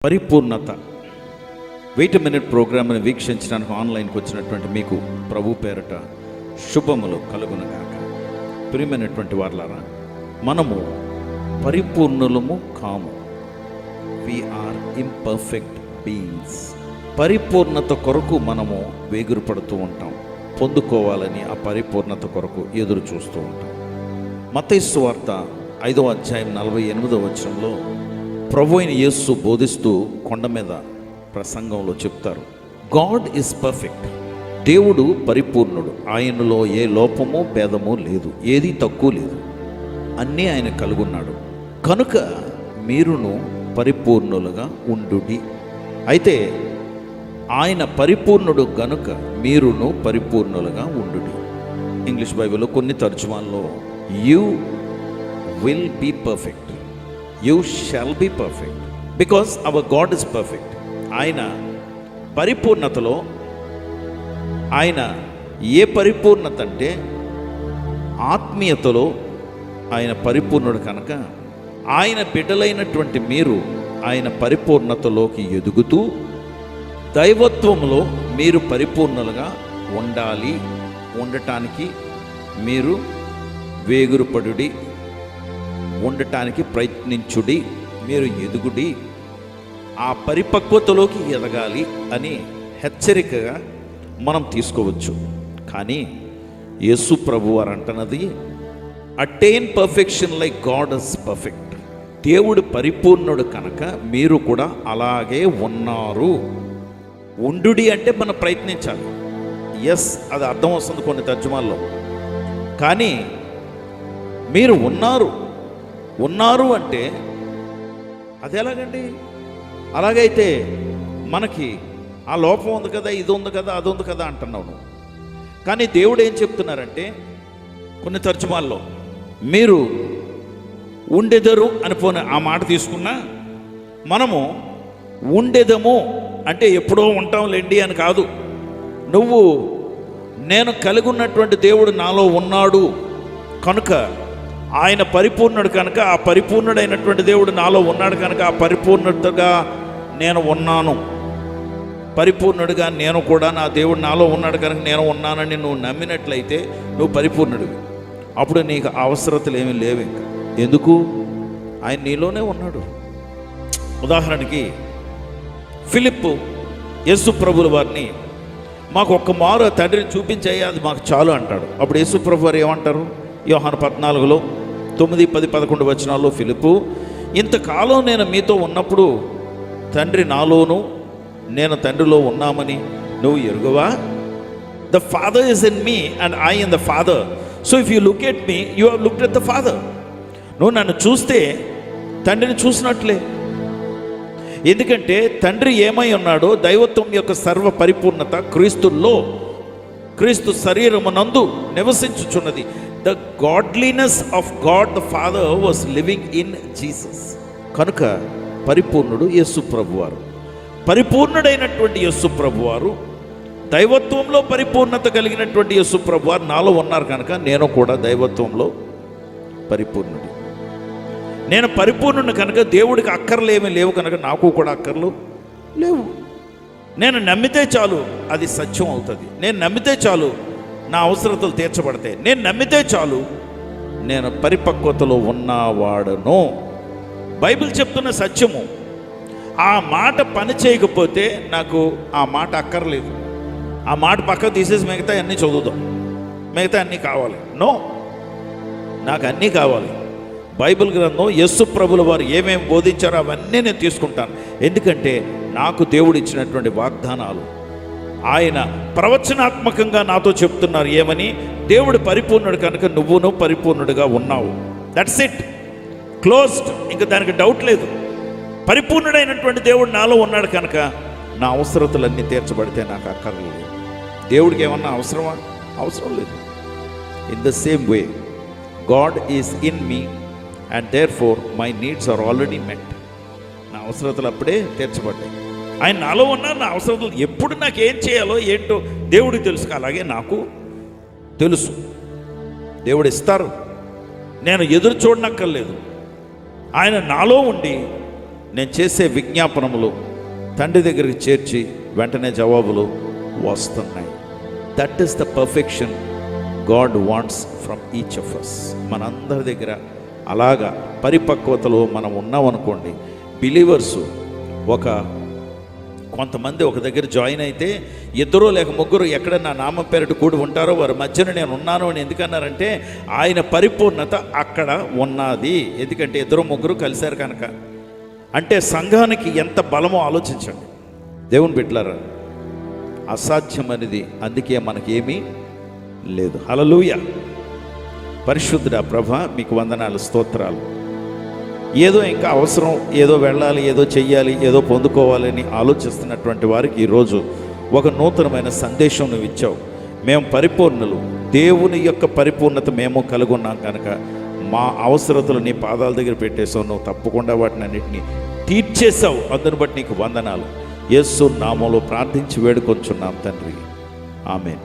పరిపూర్ణత. Wait minute ప్రోగ్రామ్ని వీక్షించడానికి ఆన్లైన్కి వచ్చినటువంటి మీకు ప్రభు పేరట శుభములు కలుగునుగాక. ప్రియమైనటువంటి వారలారా, మనము పరిపూర్ణులము కాము. We are imperfect beings. పరిపూర్ణత కొరకు మనము వేగురుపడుతూ ఉంటాం, పొందుకోవాలని ఆ పరిపూర్ణత కొరకు ఎదురు చూస్తూ ఉంటాం. మత్తయి సువార్త 5వ అధ్యాయం 48వ వచనంలో ప్రభు అయిన యేసు బోధిస్తూ కొండ మీద ప్రసంగంలో చెప్తారు, గాడ్ ఈజ్ పర్ఫెక్ట్. దేవుడు పరిపూర్ణుడు, ఆయనలో ఏ లోపము భేదము లేదు, ఏది తక్కువ లేదు, అన్నీ ఆయన కలుగున్నాడు. కనుక మీరును పరిపూర్ణులుగా ఉండుడి. అయితే ఆయన పరిపూర్ణుడు గనుక మీరును పరిపూర్ణులుగా ఉండుడి. ఇంగ్లీష్ బైబిల్లో కొన్ని తర్జుమాల్లో you will be perfect, you shall be perfect because our God is perfect. ఆయన పరిపూర్ణతలో, ఆయన ఏ పరిపూర్ణత అంటే ఆత్మీయతలో ఆయన పరిపూర్ణుడు కనుక ఆయన బిడ్డలైనటువంటి మీరు ఆయన పరిపూర్ణతలోకి ఎదుగుతూ దైవత్వంలో మీరు పరిపూర్ణులుగా ఉండాలి. ఉండటానికి మీరు వేగురుపడుడి, ఉండటానికి ప్రయత్నించుడి, మీరు ఎదుగుడి, ఆ పరిపక్వతలోకి ఎదగాలి అని హెచ్చరికగా మనం తీసుకోవచ్చు. కానీ యేసు ప్రభు వారు అంటున్నది, attain perfection like God is perfect. దేవుడు పరిపూర్ణుడు కనుక మీరు కూడా అలాగే ఉన్నారు. ఉండుడి అంటే మనం ప్రయత్నించాలి. ఎస్, అది అర్థం వస్తుంది కొన్ని తర్జుమాల్లో. కానీ మీరు ఉన్నారు అంటే అది ఎలాగండి? అలాగైతే మనకి ఆ లోపం ఉంది కదా, ఇది ఉంది కదా, అది ఉంది కదా అంటున్నావు నువ్వు. కానీ దేవుడు ఏం చెప్తున్నారంటే కొన్ని తర్జుమాల్లో మీరు ఉండెదరు అని పోనీ ఆ మాట తీసుకున్నా, మనము ఉండెదము అంటే ఎప్పుడో ఉంటాంలేండి అని కాదు. నేను కలిగి ఉన్నటువంటి దేవుడు నాలో ఉన్నాడు కనుక, ఆయన పరిపూర్ణుడు కనుక, ఆ పరిపూర్ణుడైనటువంటి దేవుడు నాలో ఉన్నాడు కనుక ఆ పరిపూర్ణతగా నేను ఉన్నాను. పరిపూర్ణుడిగా నేను కూడా, నా దేవుడు నాలో ఉన్నాడు కనుక నేను ఉన్నానని నువ్వు నమ్మినట్లయితే నువ్వు పరిపూర్ణుడివి. అప్పుడు నీకు అవసరతలు ఏమీ లేవు ఇంకా. ఎందుకు? ఆయన నీలోనే ఉన్నాడు. ఉదాహరణకి ఫిలిప్పు యేసు ప్రభుల వారిని, మాకు ఒక్క మారు తండ్రిని చూపించాయి, అది మాకు చాలు అంటాడు. అప్పుడు యేసు ప్రభు వారు ఏమంటారు? యోహాను 14లో 9, 10, 11 వచనాల్లో, ఫిలిప్పు, ఇంతకాలం నేను మీతో ఉన్నప్పుడు తండ్రి నాలోను నేను తండ్రిలో ఉన్నామని నువ్వు ఎరుగవా? The Father is in me and I in the Father, so if you look at me you have looked at the Father. నువ్వు నన్ను చూస్తే తండ్రిని చూసినట్లే. ఎందుకంటే తండ్రి ఏమై ఉన్నాడో, దైవత్వం యొక్క సర్వ పరిపూర్ణత క్రీస్తుల్లో, క్రీస్తు శరీరమునందు నివసించుచున్నది. The godliness of God the Father was living in Jesus. కనుక పరిపూర్ణుడు యేసు ప్రభువారు. పరిపూర్ణుడైనటువంటి యేసు ప్రభువారు, దైవత్వంలో పరిపూర్ణత కలిగినటువంటి యేసు ప్రభువారు నాలో ఉన్నారు కనుక నేను కూడా దైవత్వంలో పరిపూర్ణుడు. నేను పరిపూర్ణుడు కనుక దేవుడికి అక్కర్లేమీ లేవు కనుక నాకు కూడా అక్కర్లు లేవు. నేను నమ్మితే చాలు అది సత్యం అవుతుంది. నేను నమ్మితే చాలు నా అవసరతలు తీర్చబడతాయి. నేను నమ్మితే చాలు నేను పరిపక్వతలో ఉన్నవాడను. బైబిల్ చెప్తున్న సత్యము. ఆ మాట పని చేయకపోతే నాకు ఆ మాట అక్కర్లేదు. ఆ మాట పక్కకు తీసేసి మిగతా అన్నీ చదువుదాం, మిగతా అన్నీ కావాలి. నో, నాకు అన్నీ కావాలి. బైబిల్ గ్రంథం యేసు ప్రభుల వారు ఏమేమి బోధించారో అవన్నీ నేను తీసుకుంటాను. ఎందుకంటే నాకు దేవుడు ఇచ్చినటువంటి వాగ్దానాలు ఆయన ప్రవచనాత్మకంగా నాతో చెప్తున్నారు. ఏమని? దేవుడు పరిపూర్ణుడు కనుక నువ్వును పరిపూర్ణుడిగా ఉన్నావు. That's it, closed. ఇంకా దానికి డౌట్ లేదు. పరిపూర్ణుడైనటువంటి దేవుడు నాలో ఉన్నాడు కనుక నా అవసరతలన్నీ తీర్చబడితే నాకు అక్కర్లేదు. దేవుడికి ఏమన్నా అవసరమా? అవసరం లేదు. In the same way God is in me and therefore my needs are already met. నా అవసరతలు అప్పుడే తీర్చబడ్డాయి. ఆయన నాలో ఉన్నారు. నా అవసరతలు ఎప్పుడు నాకు ఏం చేయాలో ఏంటో దేవుడికి తెలుసు, అలాగే నాకు తెలుసు. దేవుడు ఇస్తారు, నేను ఎదురు చూడనక్కర్లేదు. ఆయన నాలో ఉండి నేను చేసే విజ్ఞాపనములు తండ్రి దగ్గరికి చేర్చి వెంటనే జవాబులు వస్తున్నాయి. That is the perfection God wants from each of us. మనందరి దగ్గర అలాగా పరిపక్వతలో మనం ఉన్నామనుకోండి. బిలీవర్సు కొంతమంది ఒక దగ్గర జాయిన్ అయితే 2 లేక 3 ఎక్కడ నా నామం పేరిట కూడి ఉంటారో వారి మధ్యన నేను ఉన్నాను అని ఎందుకన్నారంటే ఆయన పరిపూర్ణత అక్కడ ఉన్నది. ఎందుకంటే 2-3 కలిశారు కనుక. అంటే సంఘానికి ఎంత బలమో ఆలోచించండి దేవుని బిడ్డలారా. అసాధ్యమనేది అందుకే మనకేమీ లేదు. హల్లెలూయా. పరిశుద్ధుడా ప్రభా, మీకు వందనాలు, స్తోత్రాలు. ఏదో ఇంకా అవసరం, ఏదో వెళ్ళాలి, ఏదో చెయ్యాలి, ఏదో పొందుకోవాలని ఆలోచిస్తున్నటువంటి వారికి ఈరోజు ఒక నూతనమైన సందేశం నువ్వు ఇచ్చావు. మేము పరిపూర్ణులు, దేవుని యొక్క పరిపూర్ణత మేము కలుగున్నాం కనుక మా అవసరతలు నీ పాదాల దగ్గర పెట్టేసావు. నువ్వు తప్పకుండా వాటిని అన్నింటినీ తీర్చేసావు. అందుని బట్టి నీకు వందనాలు. యేసు నామములో ప్రార్థించి వేడుకొంచున్నాం తండ్రి. ఆమేన్.